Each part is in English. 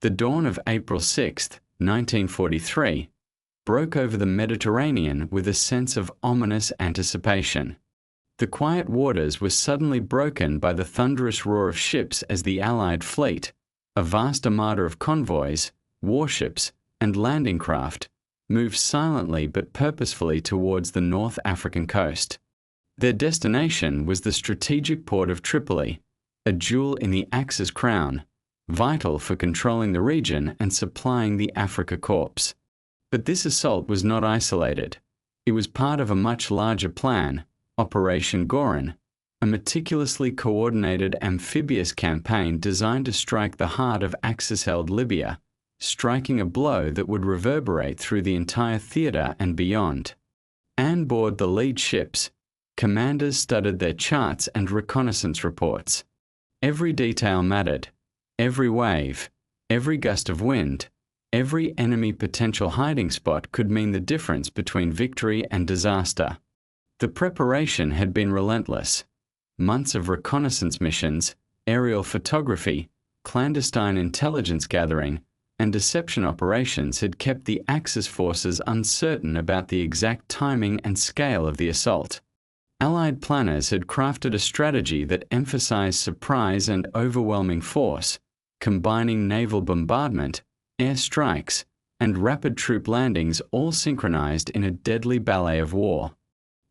The dawn of April 6, 1943, broke over the Mediterranean with a sense of ominous anticipation. The quiet waters were suddenly broken by the thunderous roar of ships as the Allied fleet, a vast armada of convoys, warships, and landing craft, moved silently but purposefully towards the North African coast. Their destination was the strategic port of Tripoli, a jewel in the Axis crown, vital for controlling the region and supplying the Afrika Korps. But this assault was not isolated. It was part of a much larger plan, Operation Goron, a meticulously coordinated amphibious campaign designed to strike the heart of Axis-held Libya, striking a blow that would reverberate through the entire theatre and beyond. On board the lead ships, commanders studied their charts and reconnaissance reports. Every detail mattered. Every wave, every gust of wind, every enemy potential hiding spot could mean the difference between victory and disaster. The preparation had been relentless. Months of reconnaissance missions, aerial photography, clandestine intelligence gathering, and deception operations had kept the Axis forces uncertain about the exact timing and scale of the assault. Allied planners had crafted a strategy that emphasized surprise and overwhelming force, combining naval bombardment, air strikes, and rapid troop landings all synchronized in a deadly ballet of war.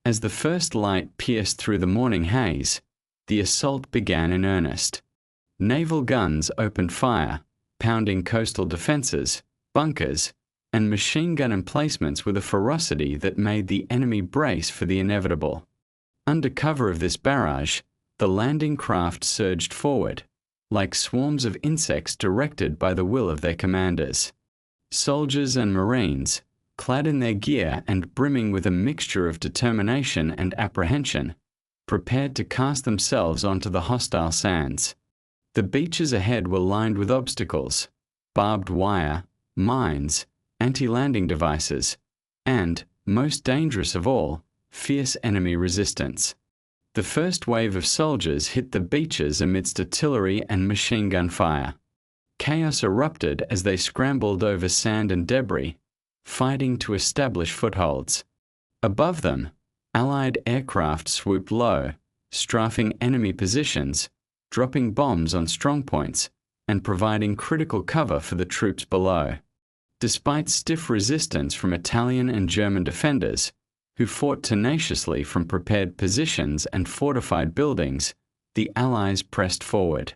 As the first light pierced through the morning haze, the assault began in earnest. Naval guns opened fire, pounding coastal defenses, bunkers, and machine gun emplacements with a ferocity that made the enemy brace for the inevitable. Under cover of this barrage, the landing craft surged forward, like swarms of insects directed by the will of their commanders. Soldiers and Marines, clad in their gear and brimming with a mixture of determination and apprehension, prepared to cast themselves onto the hostile sands. The beaches ahead were lined with obstacles, barbed wire, mines, anti-landing devices, and, most dangerous of all, fierce enemy resistance. The first wave of soldiers hit the beaches amidst artillery and machine gun fire. Chaos erupted as they scrambled over sand and debris, fighting to establish footholds. Above them, Allied aircraft swooped low, strafing enemy positions, dropping bombs on strongpoints, and providing critical cover for the troops below. Despite stiff resistance from Italian and German defenders, who fought tenaciously from prepared positions and fortified buildings, the Allies pressed forward.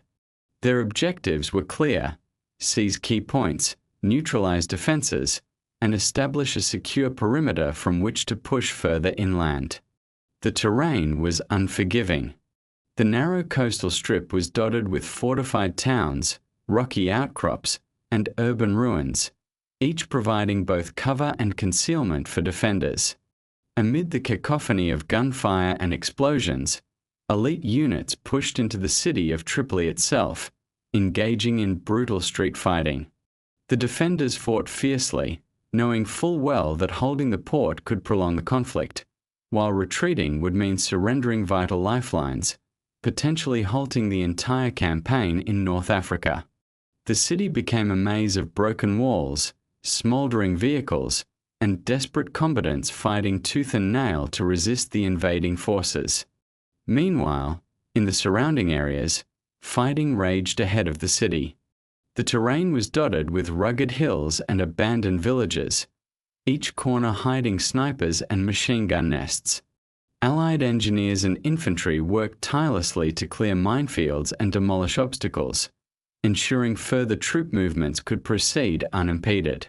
Their objectives were clear: seize key points, neutralize defenses, and establish a secure perimeter from which to push further inland. The terrain was unforgiving. The narrow coastal strip was dotted with fortified towns, rocky outcrops, and urban ruins, each providing both cover and concealment for defenders. Amid the cacophony of gunfire and explosions, elite units pushed into the city of Tripoli itself, engaging in brutal street fighting. The defenders fought fiercely, knowing full well that holding the port could prolong the conflict, while retreating would mean surrendering vital lifelines, potentially halting the entire campaign in North Africa. The city became a maze of broken walls, smoldering vehicles, and desperate combatants fighting tooth and nail to resist the invading forces. Meanwhile, in the surrounding areas, fighting raged ahead of the city. The terrain was dotted with rugged hills and abandoned villages, each corner hiding snipers and machine gun nests. Allied engineers and infantry worked tirelessly to clear minefields and demolish obstacles, ensuring further troop movements could proceed unimpeded.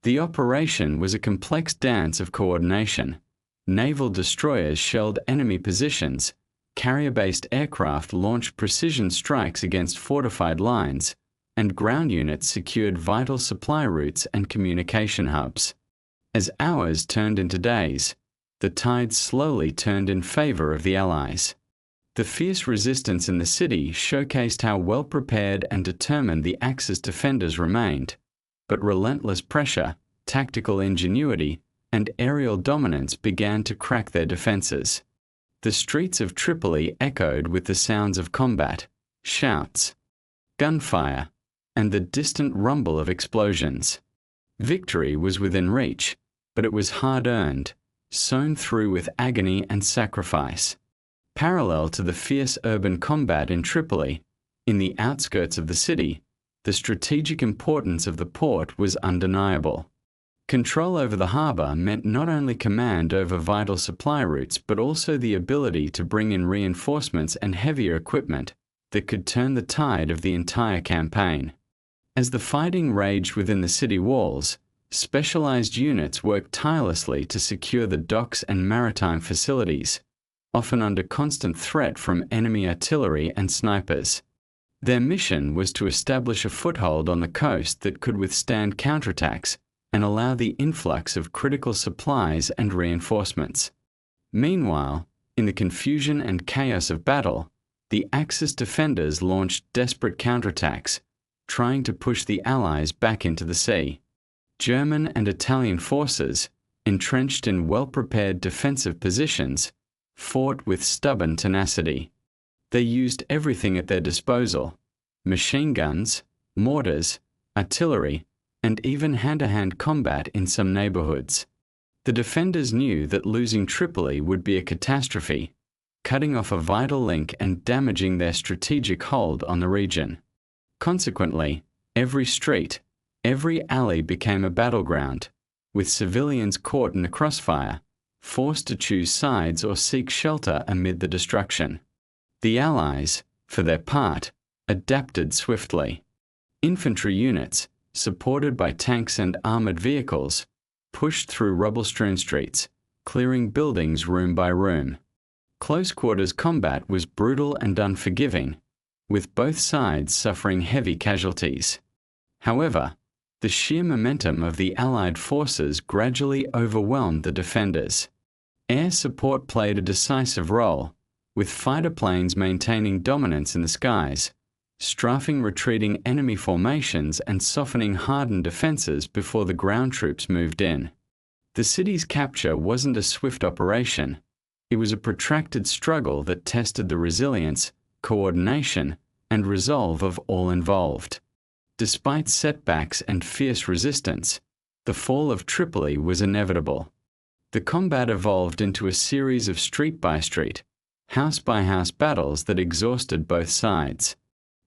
The operation was a complex dance of coordination. Naval destroyers shelled enemy positions, carrier-based aircraft launched precision strikes against fortified lines, and ground units secured vital supply routes and communication hubs. As hours turned into days, the tide slowly turned in favor of the Allies. The fierce resistance in the city showcased how well prepared and determined the Axis defenders remained, but relentless pressure, tactical ingenuity, and aerial dominance began to crack their defenses. The streets of Tripoli echoed with the sounds of combat, shouts, gunfire, and the distant rumble of explosions. Victory was within reach, but it was hard-earned, sown through with agony and sacrifice. Parallel to the fierce urban combat in Tripoli, in the outskirts of the city, the strategic importance of the port was undeniable. Control over the harbour meant not only command over vital supply routes but also the ability to bring in reinforcements and heavier equipment that could turn the tide of the entire campaign. As the fighting raged within the city walls, specialized units worked tirelessly to secure the docks and maritime facilities, often under constant threat from enemy artillery and snipers. Their mission was to establish a foothold on the coast that could withstand counterattacks and allow the influx of critical supplies and reinforcements. Meanwhile, in the confusion and chaos of battle, the Axis defenders launched desperate counterattacks, trying to push the Allies back into the sea. German and Italian forces, entrenched in well-prepared defensive positions, fought with stubborn tenacity. They used everything at their disposal: machine guns, mortars, artillery, and even hand-to-hand combat in some neighborhoods. The defenders knew that losing Tripoli would be a catastrophe, cutting off a vital link and damaging their strategic hold on the region. Consequently, every street, every alley became a battleground, with civilians caught in the crossfire, forced to choose sides or seek shelter amid the destruction. The Allies, for their part, adapted swiftly. Infantry units, supported by tanks and armored vehicles, pushed through rubble-strewn streets, clearing buildings room by room. Close-quarters combat was brutal and unforgiving, with both sides suffering heavy casualties. However, the sheer momentum of the Allied forces gradually overwhelmed the defenders. Air support played a decisive role, with fighter planes maintaining dominance in the skies, strafing retreating enemy formations and softening hardened defenses before the ground troops moved in. The city's capture wasn't a swift operation. It was a protracted struggle that tested the resilience, coordination, and resolve of all involved. Despite setbacks and fierce resistance, the fall of Tripoli was inevitable. The combat evolved into a series of street-by-street, house-by-house battles that exhausted both sides.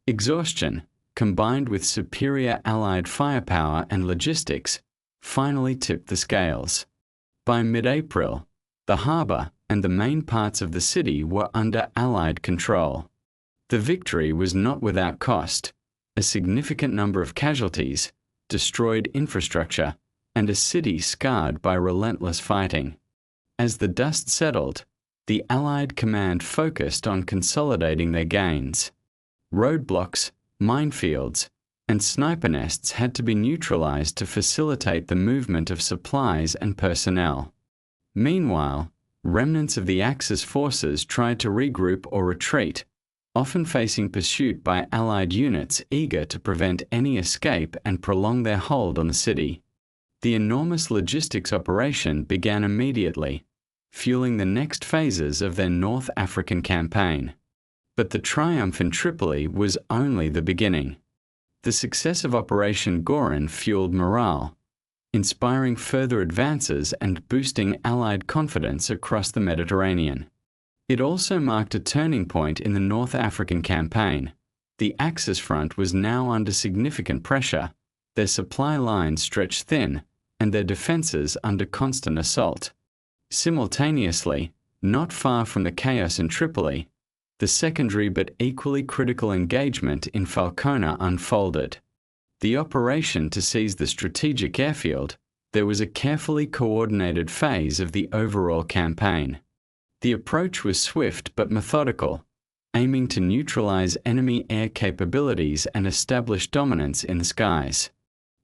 Exhaustion, combined with superior Allied firepower and logistics, finally tipped the scales. By mid-April, the harbour and the main parts of the city were under Allied control. The victory was not without cost: a significant number of casualties, destroyed infrastructure, and a city scarred by relentless fighting. As the dust settled, the Allied command focused on consolidating their gains. Roadblocks, minefields, and sniper nests had to be neutralized to facilitate the movement of supplies and personnel. Meanwhile, remnants of the Axis forces tried to regroup or retreat, often facing pursuit by Allied units eager to prevent any escape and prolong their hold on the city. The enormous logistics operation began immediately, fueling the next phases of their North African campaign. But the triumph in Tripoli was only the beginning. The success of Operation Goron fueled morale, inspiring further advances and boosting Allied confidence across the Mediterranean. It also marked a turning point in the North African campaign. The Axis front was now under significant pressure, their supply lines stretched thin, and their defenses under constant assault. Simultaneously, not far from the chaos in Tripoli, the secondary but equally critical engagement in Falcona unfolded. The operation to seize the strategic airfield, there was a carefully coordinated phase of the overall campaign. The approach was swift but methodical, aiming to neutralize enemy air capabilities and establish dominance in the skies.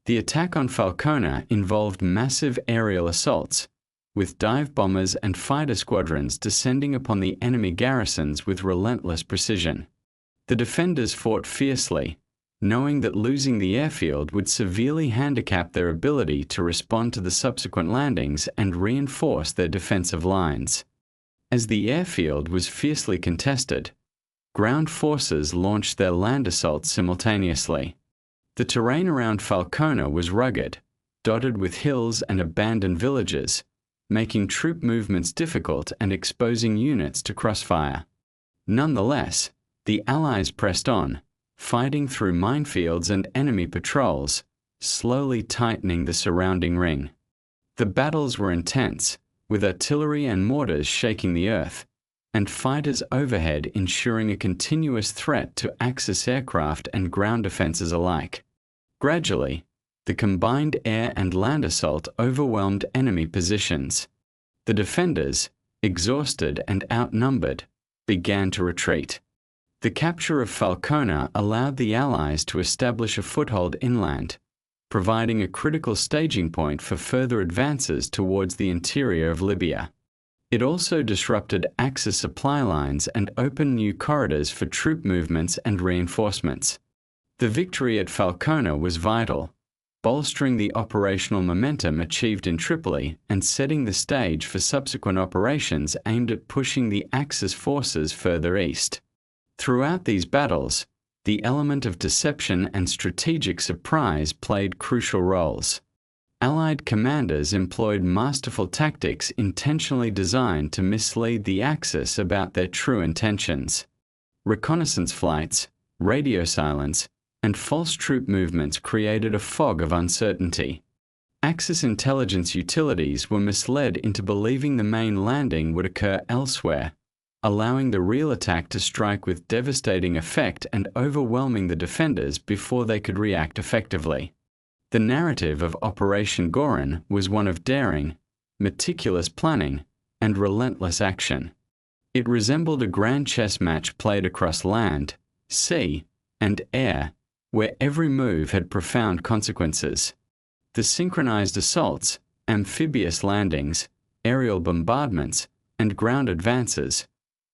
The attack on Falcona involved massive aerial assaults, with dive bombers and fighter squadrons descending upon the enemy garrisons with relentless precision. The defenders fought fiercely, knowing that losing the airfield would severely handicap their ability to respond to the subsequent landings and reinforce their defensive lines. As the airfield was fiercely contested, ground forces launched their land assaults simultaneously. The terrain around Falcona was rugged, dotted with hills and abandoned villages, making troop movements difficult and exposing units to crossfire. Nonetheless, the Allies pressed on, fighting through minefields and enemy patrols, slowly tightening the surrounding ring. The battles were intense, with artillery and mortars shaking the earth, and fighters overhead ensuring a continuous threat to Axis aircraft and ground defenses alike. Gradually, the combined air and land assault overwhelmed enemy positions. The defenders, exhausted and outnumbered, began to retreat. The capture of Falcona allowed the Allies to establish a foothold inland, providing a critical staging point for further advances towards the interior of Libya. It also disrupted Axis supply lines and opened new corridors for troop movements and reinforcements. The victory at Falcona was vital, bolstering the operational momentum achieved in Tripoli and setting the stage for subsequent operations aimed at pushing the Axis forces further east. Throughout these battles, the element of deception and strategic surprise played crucial roles. Allied commanders employed masterful tactics intentionally designed to mislead the Axis about their true intentions. Reconnaissance flights, radio silence, and false troop movements created a fog of uncertainty. Axis intelligence utilities were misled into believing the main landing would occur elsewhere, allowing the real attack to strike with devastating effect and overwhelming the defenders before they could react effectively. The narrative of Operation Goron was one of daring, meticulous planning, and relentless action. It resembled a grand chess match played across land, sea, and air, where every move had profound consequences. The synchronized assaults, amphibious landings, aerial bombardments, and ground advances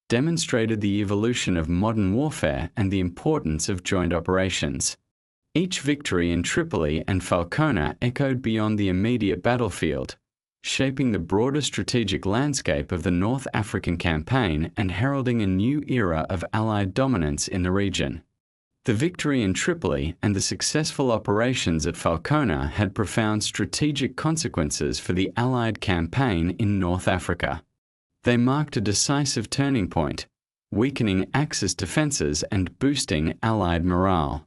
demonstrated the evolution of modern warfare and the importance of joint operations. Each victory in Tripoli and Falcona echoed beyond the immediate battlefield, shaping the broader strategic landscape of the North African campaign and heralding a new era of Allied dominance in the region. The victory in Tripoli and the successful operations at Falcona had profound strategic consequences for the Allied campaign in North Africa. They marked a decisive turning point, weakening Axis defenses and boosting Allied morale.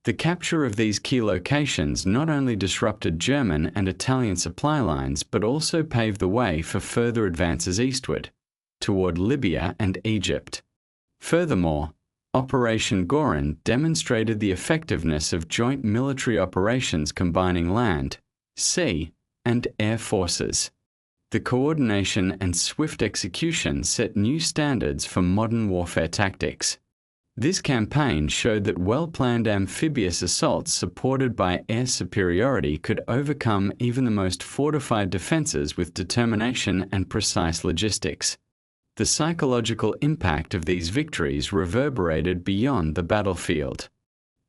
The capture of these key locations not only disrupted German and Italian supply lines but also paved the way for further advances eastward, toward Libya and Egypt. Furthermore, Operation Goron demonstrated the effectiveness of joint military operations combining land, sea, and air forces. The coordination and swift execution set new standards for modern warfare tactics. This campaign showed that well-planned amphibious assaults supported by air superiority could overcome even the most fortified defenses with determination and precise logistics. The psychological impact of these victories reverberated beyond the battlefield.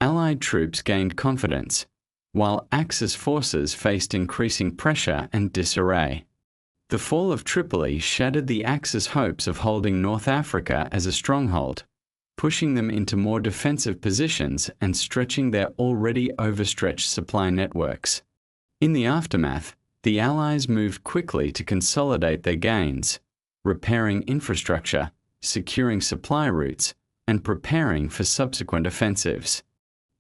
Allied troops gained confidence, while Axis forces faced increasing pressure and disarray. The fall of Tripoli shattered the Axis hopes of holding North Africa as a stronghold, pushing them into more defensive positions and stretching their already overstretched supply networks. In the aftermath, the Allies moved quickly to consolidate their gains, repairing infrastructure, securing supply routes, and preparing for subsequent offensives.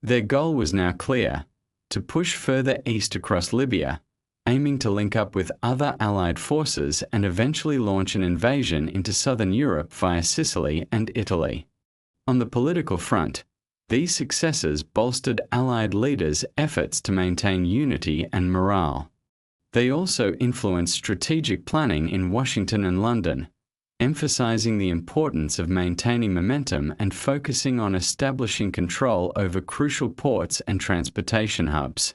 Their goal was now clear: to push further east across Libya, aiming to link up with other Allied forces and eventually launch an invasion into southern Europe via Sicily and Italy. On the political front, these successes bolstered Allied leaders' efforts to maintain unity and morale. They also influenced strategic planning in Washington and London, emphasizing the importance of maintaining momentum and focusing on establishing control over crucial ports and transportation hubs.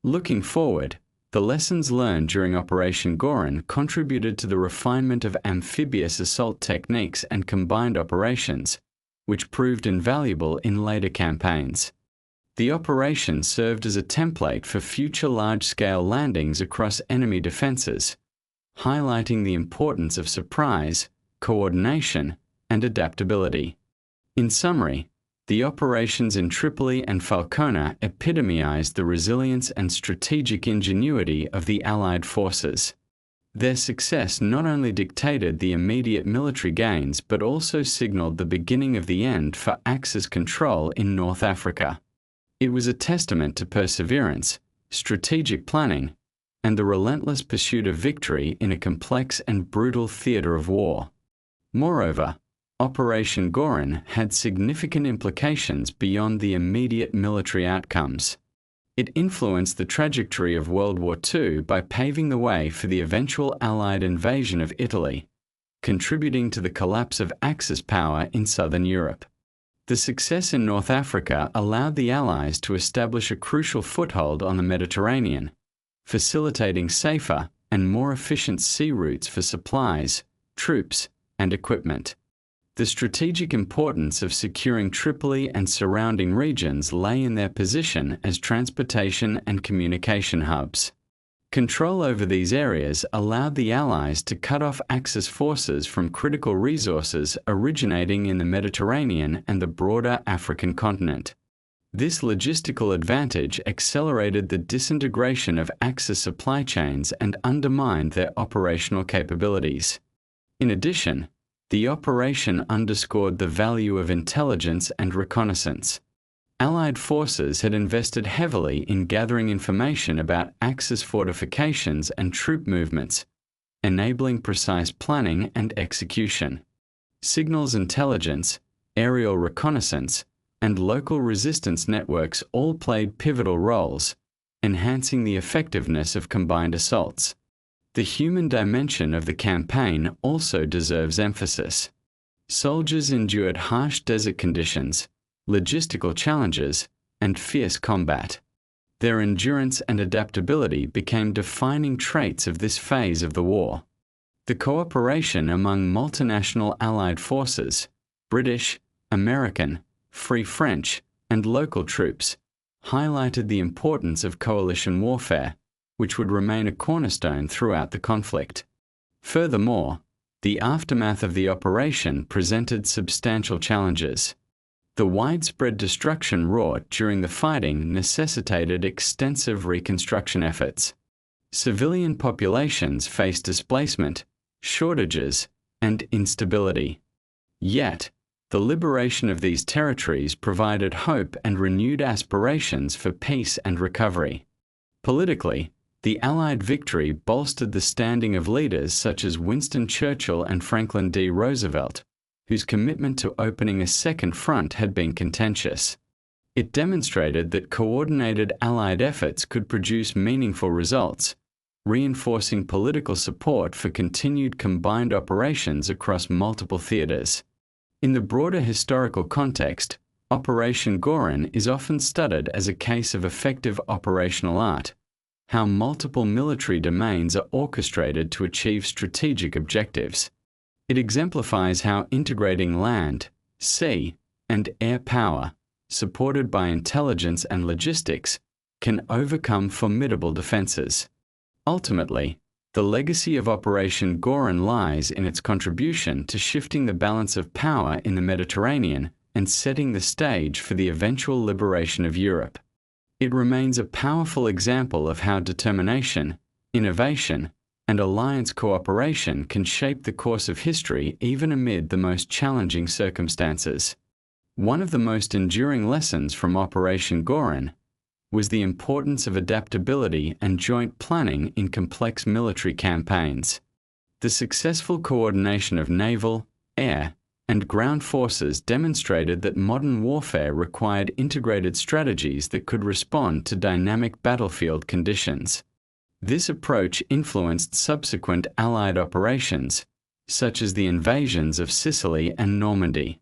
Looking forward, the lessons learned during Operation Goron contributed to the refinement of amphibious assault techniques and combined operations, which proved invaluable in later campaigns. The operation served as a template for future large-scale landings across enemy defenses, highlighting the importance of surprise, coordination, and adaptability. In summary, The operations in Tripoli and Falcona epitomized the resilience and strategic ingenuity of the Allied forces. Their success not only dictated the immediate military gains but also signaled the beginning of the end for Axis control in North Africa. It was a testament to perseverance, strategic planning, and the relentless pursuit of victory in a complex and brutal theatre of war. Moreover, Operation Goron had significant implications beyond the immediate military outcomes. It influenced the trajectory of World War II by paving the way for the eventual Allied invasion of Italy, contributing to the collapse of Axis power in southern Europe. The success in North Africa allowed the Allies to establish a crucial foothold on the Mediterranean, facilitating safer and more efficient sea routes for supplies, troops, and equipment. The strategic importance of securing Tripoli and surrounding regions lay in their position as transportation and communication hubs. Control over these areas allowed the Allies to cut off Axis forces from critical resources originating in the Mediterranean and the broader African continent. This logistical advantage accelerated the disintegration of Axis supply chains and undermined their operational capabilities. In addition, the operation underscored the value of intelligence and reconnaissance. Allied forces had invested heavily in gathering information about Axis fortifications and troop movements, enabling precise planning and execution. Signals intelligence, aerial reconnaissance, and local resistance networks all played pivotal roles, enhancing the effectiveness of combined assaults. The human dimension of the campaign also deserves emphasis. Soldiers endured harsh desert conditions, logistical challenges, and fierce combat. Their endurance and adaptability became defining traits of this phase of the war. The cooperation among multinational Allied forces, British, American, Free French, and local troops, highlighted the importance of coalition warfare, which would remain a cornerstone throughout the conflict. Furthermore, the aftermath of the operation presented substantial challenges. The widespread destruction wrought during the fighting necessitated extensive reconstruction efforts. Civilian populations faced displacement, shortages, and instability. Yet, the liberation of these territories provided hope and renewed aspirations for peace and recovery. Politically, the Allied victory bolstered the standing of leaders such as Winston Churchill and Franklin D. Roosevelt, whose commitment to opening a second front had been contentious. It demonstrated that coordinated Allied efforts could produce meaningful results, reinforcing political support for continued combined operations across multiple theaters. In the broader historical context, Operation Goron is often studied as a case of effective operational art, how multiple military domains are orchestrated to achieve strategic objectives. It exemplifies how integrating land, sea, and air power, supported by intelligence and logistics, can overcome formidable defenses. Ultimately, the legacy of Operation Goron lies in its contribution to shifting the balance of power in the Mediterranean and setting the stage for the eventual liberation of Europe. It remains a powerful example of how determination, innovation, and alliance cooperation can shape the course of history even amid the most challenging circumstances. One of the most enduring lessons from Operation Goron was the importance of adaptability and joint planning in complex military campaigns. The successful coordination of naval, air, and ground forces demonstrated that modern warfare required integrated strategies that could respond to dynamic battlefield conditions. This approach influenced subsequent Allied operations, such as the invasions of Sicily and Normandy.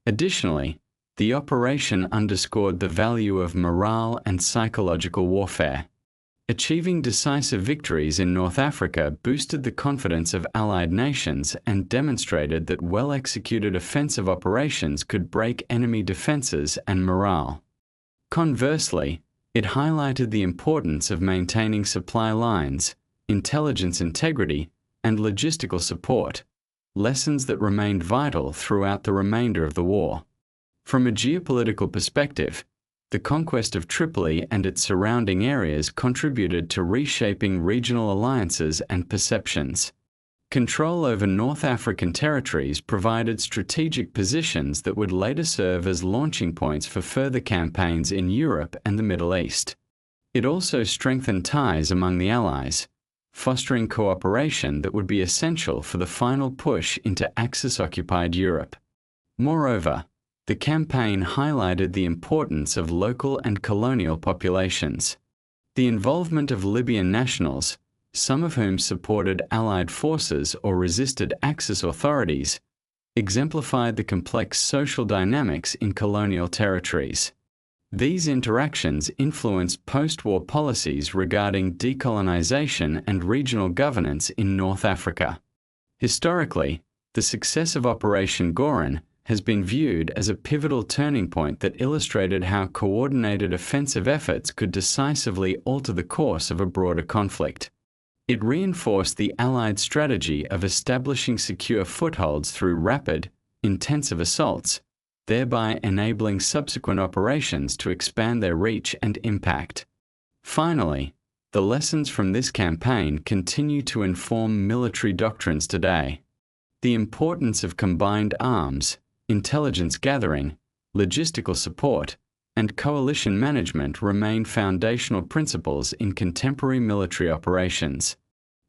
Additionally, the operation underscored the value of morale and psychological warfare. Achieving decisive victories in North Africa boosted the confidence of Allied nations and demonstrated that well-executed offensive operations could break enemy defenses and morale. Conversely, it highlighted the importance of maintaining supply lines, intelligence integrity, and logistical support, lessons that remained vital throughout the remainder of the war. From a geopolitical perspective, the conquest of Tripoli and its surrounding areas contributed to reshaping regional alliances and perceptions. Control over North African territories provided strategic positions that would later serve as launching points for further campaigns in Europe and the Middle East. It also strengthened ties among the Allies, fostering cooperation that would be essential for the final push into Axis-occupied Europe. Moreover, the campaign highlighted the importance of local and colonial populations. The involvement of Libyan nationals, some of whom supported Allied forces or resisted Axis authorities, exemplified the complex social dynamics in colonial territories. These interactions influenced post-war policies regarding decolonization and regional governance in North Africa. Historically, the success of Operation Goron has been viewed as a pivotal turning point that illustrated how coordinated offensive efforts could decisively alter the course of a broader conflict. It reinforced the Allied strategy of establishing secure footholds through rapid, intensive assaults, thereby enabling subsequent operations to expand their reach and impact. Finally, the lessons from this campaign continue to inform military doctrines today. The importance of combined arms, intelligence gathering, logistical support, and coalition management remain foundational principles in contemporary military operations.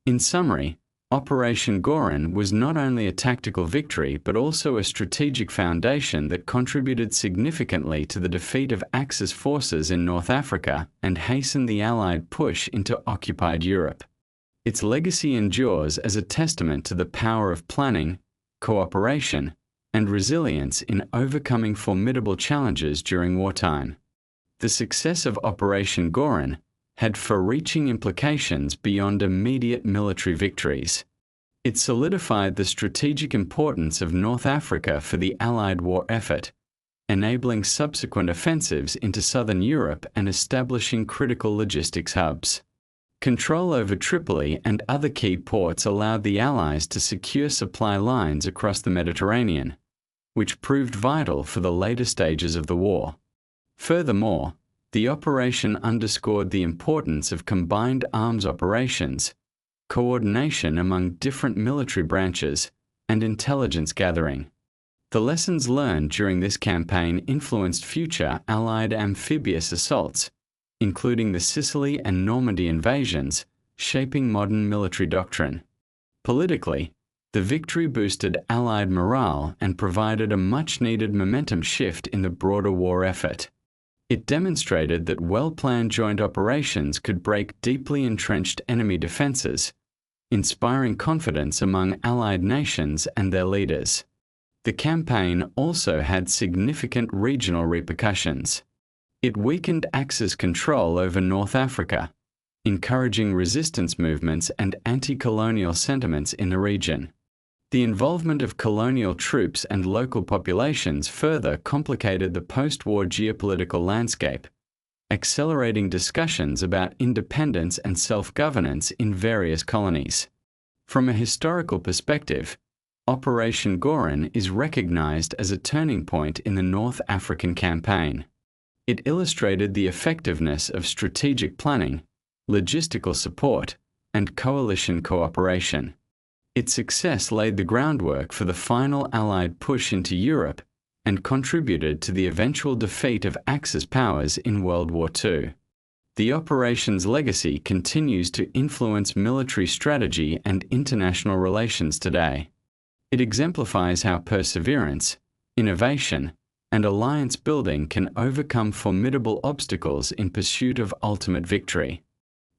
In summary, Operation Goron was not only a tactical victory but also a strategic foundation that contributed significantly to the defeat of Axis forces in North Africa and hastened the Allied push into occupied Europe. Its legacy endures as a testament to the power of planning, cooperation, and resilience in overcoming formidable challenges during wartime. The success of Operation Goron had far-reaching implications beyond immediate military victories. It solidified the strategic importance of North Africa for the Allied war effort, enabling subsequent offensives into southern Europe and establishing critical logistics hubs. Control over Tripoli and other key ports allowed the Allies to secure supply lines across the Mediterranean, which proved vital for the later stages of the war. Furthermore, the operation underscored the importance of combined arms operations, coordination among different military branches, and intelligence gathering. The lessons learned during this campaign influenced future Allied amphibious assaults, including the Sicily and Normandy invasions, shaping modern military doctrine. Politically, the victory boosted Allied morale and provided a much-needed momentum shift in the broader war effort. It demonstrated that well-planned joint operations could break deeply entrenched enemy defenses, inspiring confidence among Allied nations and their leaders. The campaign also had significant regional repercussions. It weakened Axis control over North Africa, encouraging resistance movements and anti-colonial sentiments in the region. The involvement of colonial troops and local populations further complicated the post-war geopolitical landscape, accelerating discussions about independence and self-governance in various colonies. From a historical perspective, Operation Goron is recognized as a turning point in the North African campaign. It illustrated the effectiveness of strategic planning, logistical support, and coalition cooperation. Its success laid the groundwork for the final Allied push into Europe and contributed to the eventual defeat of Axis powers in World War II. The operation's legacy continues to influence military strategy and international relations today. It exemplifies how perseverance, innovation, and alliance building can overcome formidable obstacles in pursuit of ultimate victory.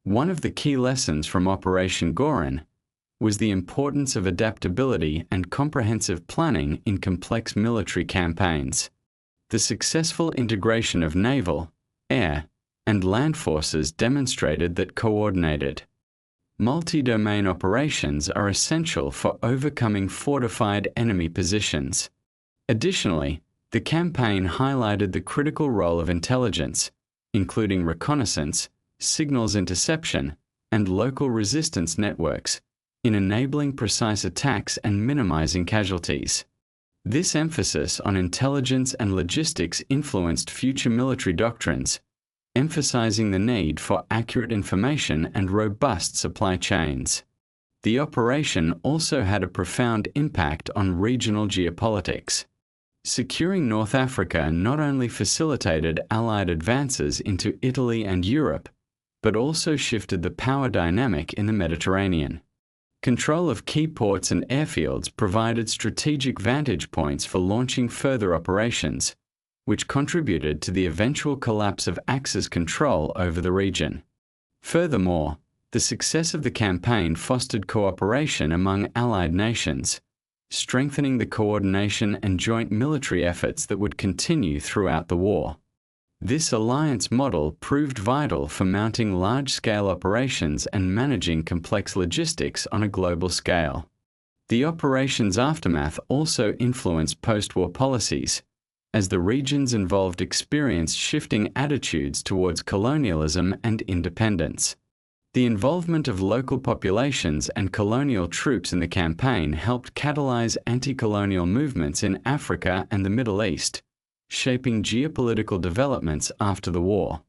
One of the key lessons from Operation Goron was the importance of adaptability and comprehensive planning in complex military campaigns. The successful integration of naval, air, and land forces demonstrated that coordinated, multi-domain operations are essential for overcoming fortified enemy positions. Additionally, the campaign highlighted the critical role of intelligence, including reconnaissance, signals interception, and local resistance networks, in enabling precise attacks and minimizing casualties. This emphasis on intelligence and logistics influenced future military doctrines, emphasizing the need for accurate information and robust supply chains. The operation also had a profound impact on regional geopolitics. Securing North Africa not only facilitated Allied advances into Italy and Europe, but also shifted the power dynamic in the Mediterranean. Control of key ports and airfields provided strategic vantage points for launching further operations, which contributed to the eventual collapse of Axis control over the region. Furthermore, the success of the campaign fostered cooperation among Allied nations, strengthening the coordination and joint military efforts that would continue throughout the war. This alliance model proved vital for mounting large-scale operations and managing complex logistics on a global scale. The operation's aftermath also influenced post-war policies, as the regions involved experienced shifting attitudes towards colonialism and independence. The involvement of local populations and colonial troops in the campaign helped catalyze anti-colonial movements in Africa and the Middle East, shaping geopolitical developments after the war.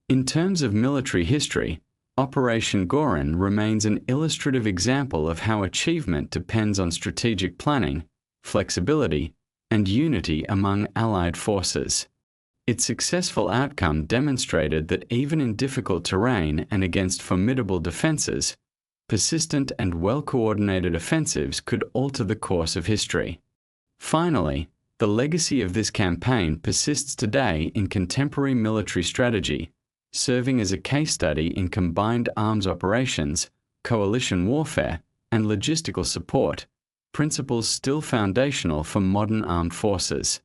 In terms of military history, Operation Goron remains an illustrative example of how achievement depends on strategic planning, flexibility, and unity among Allied forces. Its successful outcome demonstrated that even in difficult terrain and against formidable defenses, persistent and well-coordinated offensives could alter the course of history. Finally, the legacy of this campaign persists today in contemporary military strategy, serving as a case study in combined arms operations, coalition warfare, and logistical support, principles still foundational for modern armed forces.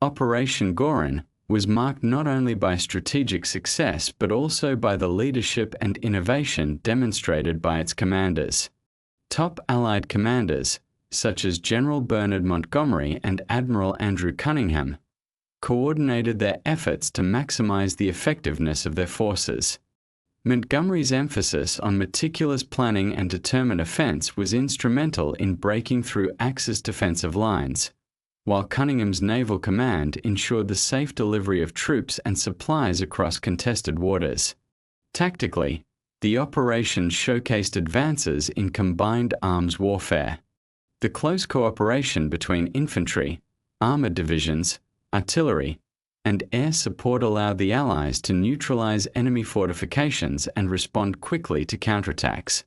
Operation Goron was marked not only by strategic success but also by the leadership and innovation demonstrated by its commanders. Top Allied commanders, such as General Bernard Montgomery and Admiral Andrew Cunningham, coordinated their efforts to maximize the effectiveness of their forces. Montgomery's emphasis on meticulous planning and determined offense was instrumental in breaking through Axis defensive lines, while Cunningham's naval command ensured the safe delivery of troops and supplies across contested waters. Tactically, the operation showcased advances in combined arms warfare. The close cooperation between infantry, armored divisions, artillery, and air support allowed the Allies to neutralize enemy fortifications and respond quickly to counterattacks.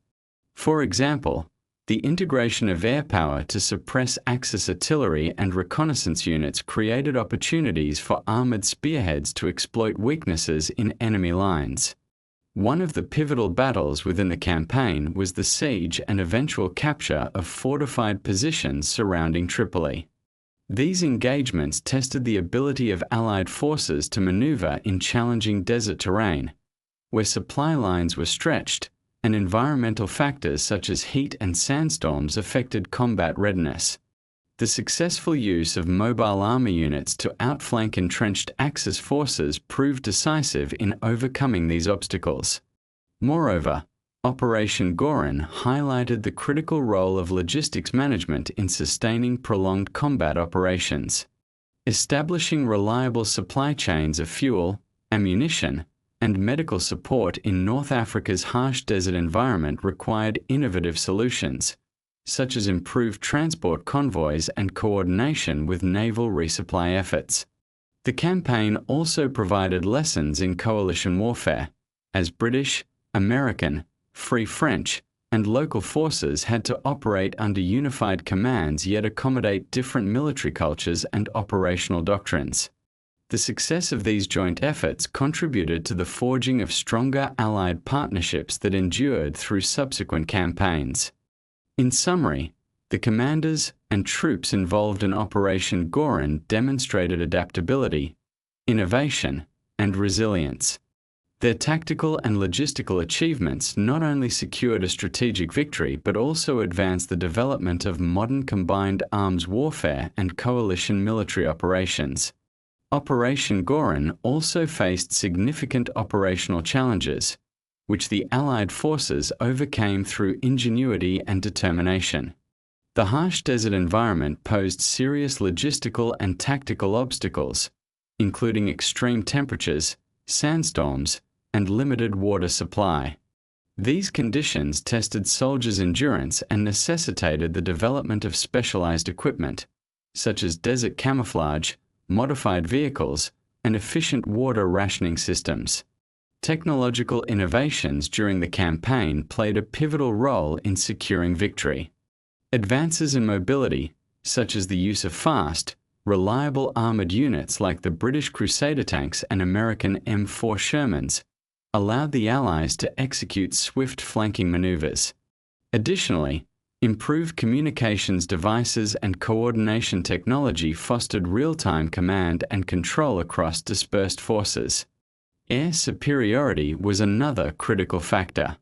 For example, the integration of air power to suppress Axis artillery and reconnaissance units created opportunities for armored spearheads to exploit weaknesses in enemy lines. One of the pivotal battles within the campaign was the siege and eventual capture of fortified positions surrounding Tripoli. These engagements tested the ability of Allied forces to maneuver in challenging desert terrain, where supply lines were stretched, and environmental factors such as heat and sandstorms affected combat readiness. The successful use of mobile armor units to outflank entrenched Axis forces proved decisive in overcoming these obstacles. Moreover, Operation Goron highlighted the critical role of logistics management in sustaining prolonged combat operations. Establishing reliable supply chains of fuel, ammunition, and medical support in North Africa's harsh desert environment required innovative solutions, such as improved transport convoys and coordination with naval resupply efforts. The campaign also provided lessons in coalition warfare, as British, American, Free French, and local forces had to operate under unified commands yet accommodate different military cultures and operational doctrines. The success of these joint efforts contributed to the forging of stronger Allied partnerships that endured through subsequent campaigns. In summary, the commanders and troops involved in Operation Goron demonstrated adaptability, innovation, and resilience. Their tactical and logistical achievements not only secured a strategic victory but also advanced the development of modern combined arms warfare and coalition military operations. Operation Goron also faced significant operational challenges, which the Allied forces overcame through ingenuity and determination. The harsh desert environment posed serious logistical and tactical obstacles, including extreme temperatures, sandstorms, and limited water supply. These conditions tested soldiers' endurance and necessitated the development of specialized equipment, such as desert camouflage, modified vehicles, and efficient water rationing systems. Technological innovations during the campaign played a pivotal role in securing victory. Advances in mobility, such as the use of fast, reliable armored units like the British Crusader tanks and American M4 Shermans, allowed the Allies to execute swift flanking maneuvers. Additionally, improved communications devices and coordination technology fostered real-time command and control across dispersed forces. Air superiority was another critical factor.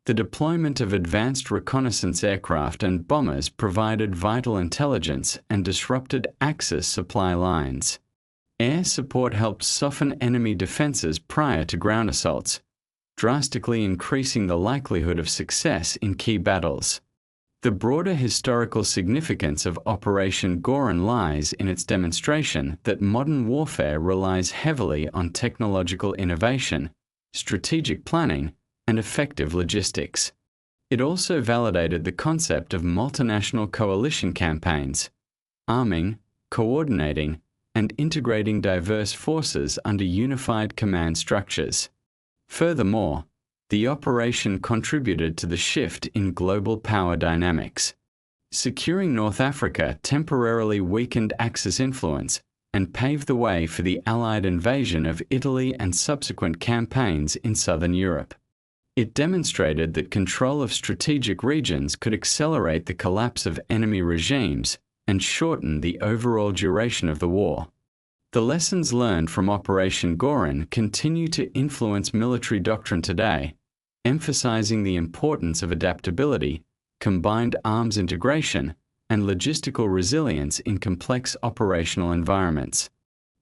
The deployment of advanced reconnaissance aircraft and bombers provided vital intelligence and disrupted Axis supply lines. Air support helped soften enemy defenses prior to ground assaults, drastically increasing the likelihood of success in key battles. The broader historical significance of Operation Goron lies in its demonstration that modern warfare relies heavily on technological innovation, strategic planning, and effective logistics. It also validated the concept of multinational coalition campaigns, arming, coordinating, and integrating diverse forces under unified command structures. Furthermore, the operation contributed to the shift in global power dynamics. Securing North Africa temporarily weakened Axis influence and paved the way for the Allied invasion of Italy and subsequent campaigns in southern Europe. It demonstrated that control of strategic regions could accelerate the collapse of enemy regimes and shorten the overall duration of the war. The lessons learned from Operation Goron continue to influence military doctrine today, emphasizing the importance of adaptability, combined arms integration, and logistical resilience in complex operational environments.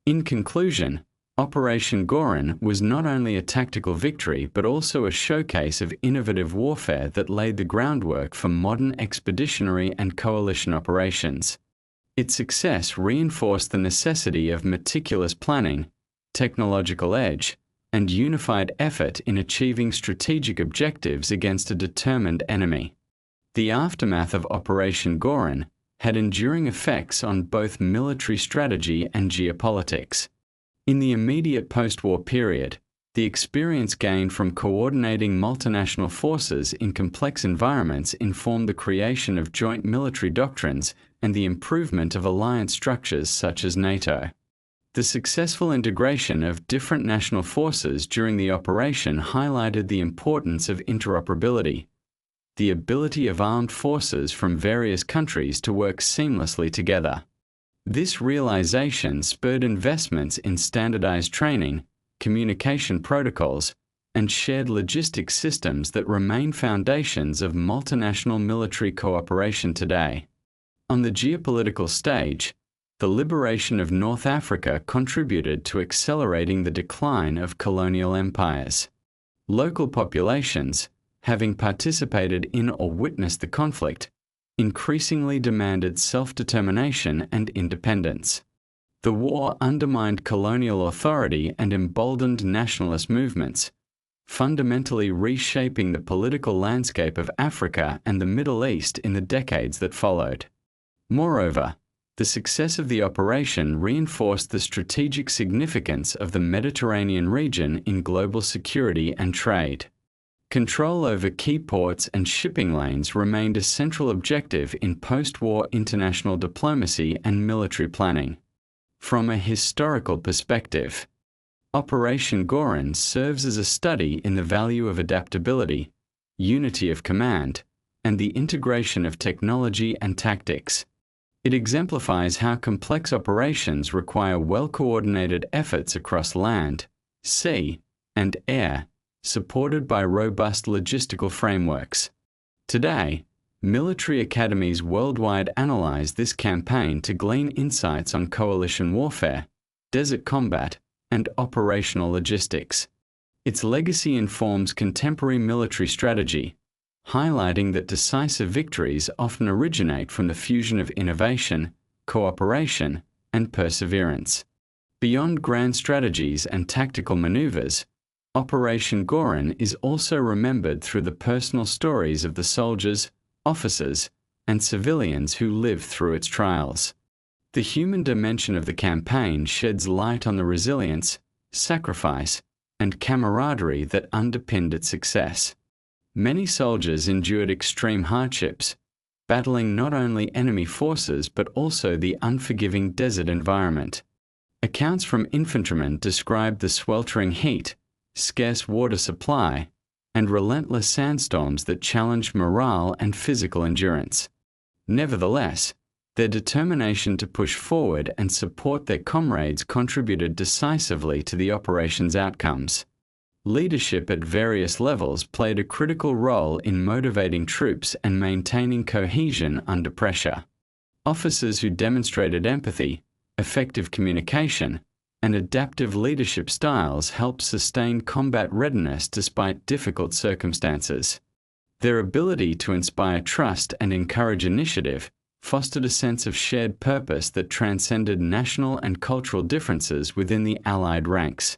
In conclusion, Operation Goron was not only a tactical victory but also a showcase of innovative warfare that laid the groundwork for modern expeditionary and coalition operations. Its success reinforced the necessity of meticulous planning, technological edge, and unified effort in achieving strategic objectives against a determined enemy. The aftermath of Operation Goron had enduring effects on both military strategy and geopolitics. In the immediate post-war period, the experience gained from coordinating multinational forces in complex environments informed the creation of joint military doctrines and the improvement of alliance structures such as NATO. The successful integration of different national forces during the operation highlighted the importance of interoperability, the ability of armed forces from various countries to work seamlessly together. This realization spurred investments in standardized training, communication protocols, and shared logistics systems that remain foundations of multinational military cooperation today. On the geopolitical stage, the liberation of North Africa contributed to accelerating the decline of colonial empires. Local populations, having participated in or witnessed the conflict, increasingly demanded self-determination and independence. The war undermined colonial authority and emboldened nationalist movements, fundamentally reshaping the political landscape of Africa and the Middle East in the decades that followed. Moreover, the success of the operation reinforced the strategic significance of the Mediterranean region in global security and trade. Control over key ports and shipping lanes remained a central objective in post-war international diplomacy and military planning. From a historical perspective, Operation Goron serves as a study in the value of adaptability, unity of command, and the integration of technology and tactics. It exemplifies how complex operations require well-coordinated efforts across land, sea, and air, supported by robust logistical frameworks. Today, military academies worldwide analyze this campaign to glean insights on coalition warfare, desert combat, and operational logistics. Its legacy informs contemporary military strategy, highlighting that decisive victories often originate from the fusion of innovation, cooperation, and perseverance. Beyond grand strategies and tactical maneuvers, Operation Goron is also remembered through the personal stories of the soldiers, officers, and civilians who lived through its trials. The human dimension of the campaign sheds light on the resilience, sacrifice, and camaraderie that underpinned its success. Many soldiers endured extreme hardships, battling not only enemy forces but also the unforgiving desert environment. Accounts from infantrymen described the sweltering heat, scarce water supply, and relentless sandstorms that challenged morale and physical endurance. Nevertheless, their determination to push forward and support their comrades contributed decisively to the operation's outcomes. Leadership at various levels played a critical role in motivating troops and maintaining cohesion under pressure. Officers who demonstrated empathy, effective communication, and adaptive leadership styles helped sustain combat readiness despite difficult circumstances. Their ability to inspire trust and encourage initiative fostered a sense of shared purpose that transcended national and cultural differences within the Allied ranks.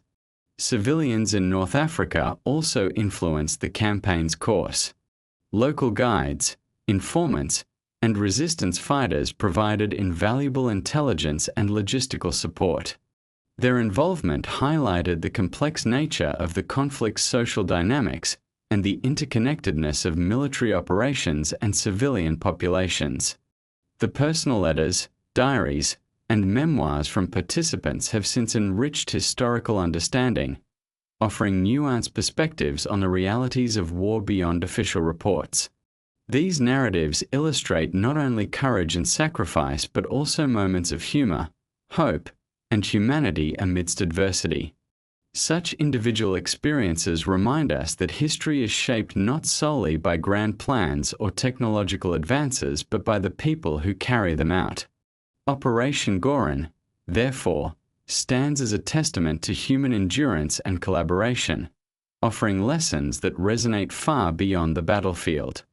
Civilians in North Africa also influenced the campaign's course. Local guides, informants, and resistance fighters provided invaluable intelligence and logistical support. Their involvement highlighted the complex nature of the conflict's social dynamics and the interconnectedness of military operations and civilian populations. The personal letters, diaries, and memoirs from participants have since enriched historical understanding, offering nuanced perspectives on the realities of war beyond official reports. These narratives illustrate not only courage and sacrifice but also moments of humor, hope, and humanity amidst adversity. Such individual experiences remind us that history is shaped not solely by grand plans or technological advances but by the people who carry them out. Operation Goron, therefore, stands as a testament to human endurance and collaboration, offering lessons that resonate far beyond the battlefield.